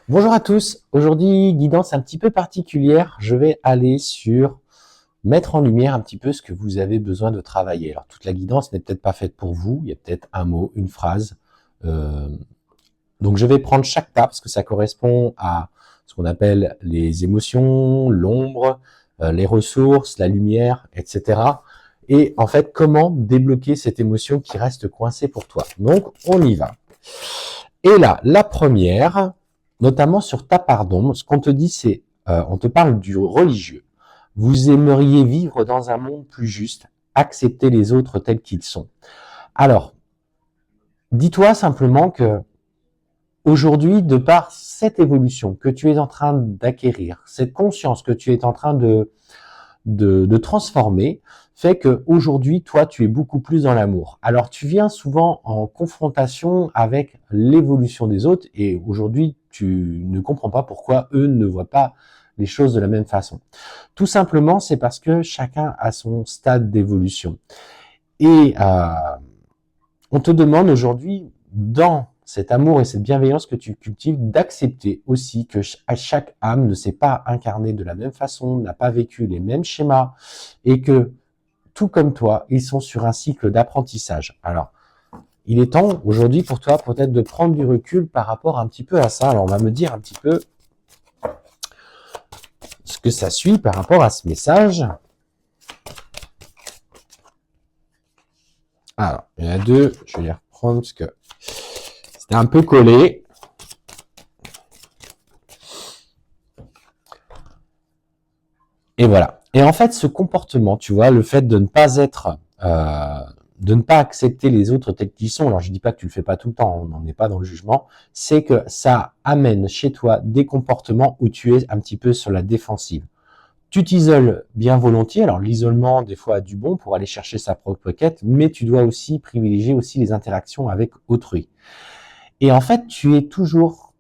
Bonjour à tous. Aujourd'hui, guidance un petit peu particulière. Je vais aller sur mettre en lumière un petit peu ce que vous avez besoin de travailler. Alors, toute la guidance n'est peut-être pas faite pour vous. Il y a peut-être un mot, une phrase. Euh, donc, je vais prendre chaque tas parce que ça correspond à ce qu'on appelle les émotions, l'ombre, les ressources, la lumière, etc. Et en fait, comment débloquer cette émotion qui reste coincée pour toi. Donc, on y va. Et là, la première, notamment sur ta part d'ombre, ce qu'on te dit, c'est, on te parle du religieux. Vous aimeriez vivre dans un monde plus juste, accepter les autres tels qu'ils sont. Alors, dis-toi simplement que aujourd'hui, de par cette évolution que tu es en train d'acquérir, cette conscience que tu es en train de transformer, fait que aujourd'hui, toi, tu es beaucoup plus dans l'amour. Alors, tu viens souvent en confrontation avec l'évolution des autres et aujourd'hui, tu ne comprends pas pourquoi eux ne voient pas les choses de la même façon. Tout simplement, c'est parce que chacun a son stade d'évolution. Et on te demande aujourd'hui, dans cet amour et cette bienveillance que tu cultives, d'accepter aussi que chaque âme ne s'est pas incarnée de la même façon, n'a pas vécu les mêmes schémas et que tout comme toi, ils sont sur un cycle d'apprentissage. Alors, il est temps aujourd'hui pour toi peut-être de prendre du recul par rapport un petit peu à ça. Alors, on va me dire un petit peu ce que ça suit par rapport à ce message. Alors, il y en a deux, je vais les reprendre parce que c'était un peu collé. Et voilà. Et en fait, ce comportement, tu vois, le fait de ne pas être, de ne pas accepter les autres tels qu'ils sont, alors je dis pas que tu le fais pas tout le temps, on n'en est pas dans le jugement, c'est que ça amène chez toi des comportements où tu es un petit peu sur la défensive. Tu t'isoles bien volontiers, alors l'isolement des fois a du bon pour aller chercher sa propre quête, mais tu dois aussi privilégier aussi les interactions avec autrui. Et en fait, tu es toujours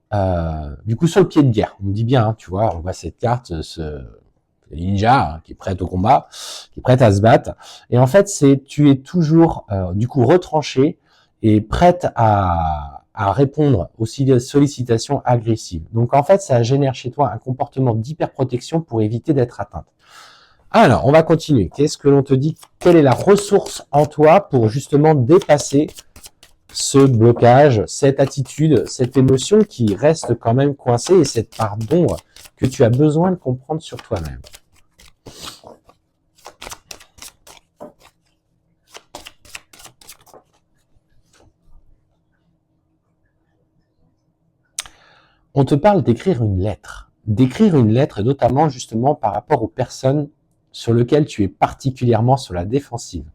du coup sur le pied de guerre. On me dit bien, hein, tu vois, on voit cette carte, ce ninja hein, qui est prête au combat, qui est prête à se battre. Et en fait, tu es toujours du coup retranché et prête à répondre aux sollicitations agressives. Donc en fait, ça génère chez toi un comportement d'hyperprotection pour éviter d'être atteinte. Alors, on va continuer. Qu'est-ce que l'on te dit? Quelle est la ressource en toi pour justement dépasser ce blocage, cette attitude, cette émotion qui reste quand même coincée et cette part d'ombre que tu as besoin de comprendre sur toi-même? On te parle d'écrire une lettre. D'écrire une lettre, notamment justement par rapport aux personnes sur lesquelles tu es particulièrement sur la défensive.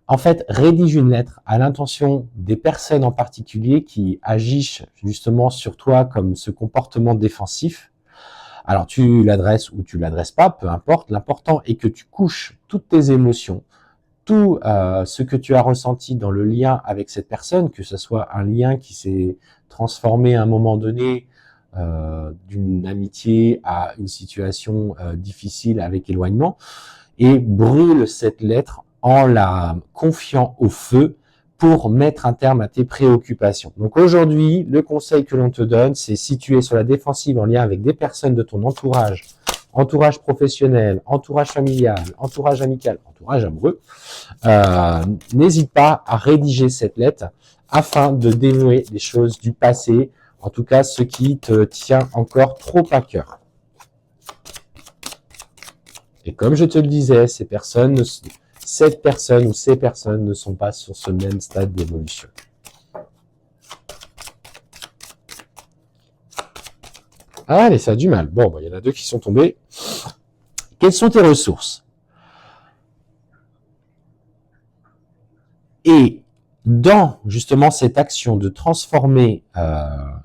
En fait, rédige une lettre à l'intention des personnes en particulier qui agissent justement sur toi comme ce comportement défensif. Alors, tu l'adresses ou tu l'adresses pas, peu importe. L'important est que tu couches toutes tes émotions, tout ce que tu as ressenti dans le lien avec cette personne, que ce soit un lien qui s'est transformé à un moment donné d'une amitié à une situation difficile avec éloignement, et brûle cette lettre en la confiant au feu pour mettre un terme à tes préoccupations. Donc aujourd'hui, le conseil que l'on te donne, c'est si tu es sur la défensive en lien avec des personnes de ton entourage, entourage professionnel, entourage familial, entourage amical, entourage amoureux, n'hésite pas à rédiger cette lettre afin de dénouer les choses du passé, en tout cas ce qui te tient encore trop à cœur. Et comme je te le disais, cette personne ou ces personnes ne sont pas sur ce même stade d'évolution. Ah, mais ça a du mal. Bon, il y en a deux qui sont tombés. Quelles sont tes ressources? Et dans justement cette action de transformer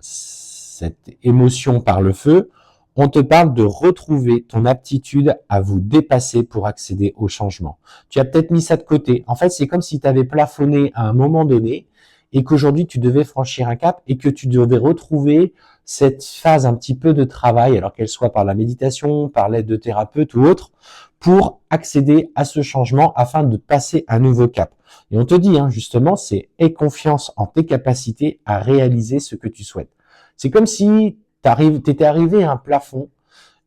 cette émotion par le feu, on te parle de retrouver ton aptitude à vous dépasser pour accéder au changement. Tu as peut-être mis ça de côté. En fait, c'est comme si tu avais plafonné à un moment donné et qu'aujourd'hui, tu devais franchir un cap et que tu devais retrouver cette phase un petit peu de travail, alors qu'elle soit par la méditation, par l'aide de thérapeute ou autre, pour accéder à ce changement afin de passer un nouveau cap. Et on te dit, hein, justement, c'est aie confiance en tes capacités à réaliser ce que tu souhaites. C'est comme si t'étais arrivé à un plafond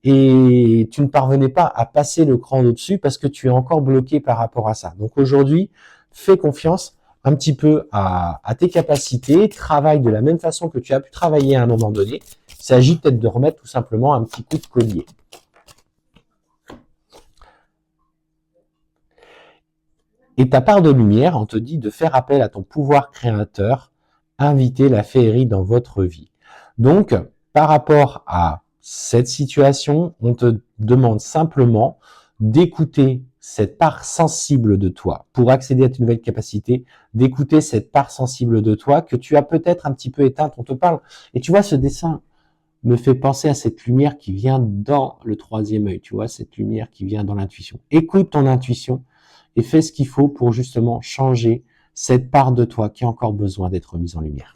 et tu ne parvenais pas à passer le cran au-dessus parce que tu es encore bloqué par rapport à ça. Donc aujourd'hui, fais confiance un petit peu à tes capacités, travaille de la même façon que tu as pu travailler à un moment donné. Il s'agit peut-être de remettre tout simplement un petit coup de collier. Et ta part de lumière, on te dit de faire appel à ton pouvoir créateur, inviter la féerie dans votre vie. Donc, par rapport à cette situation, on te demande simplement d'écouter cette part sensible de toi pour accéder à une nouvelle capacité, d'écouter cette part sensible de toi que tu as peut-être un petit peu éteinte. On te parle. Et tu vois, ce dessin me fait penser à cette lumière qui vient dans le troisième œil, tu vois, cette lumière qui vient dans l'intuition. Écoute ton intuition et fais ce qu'il faut pour justement changer cette part de toi qui a encore besoin d'être mise en lumière.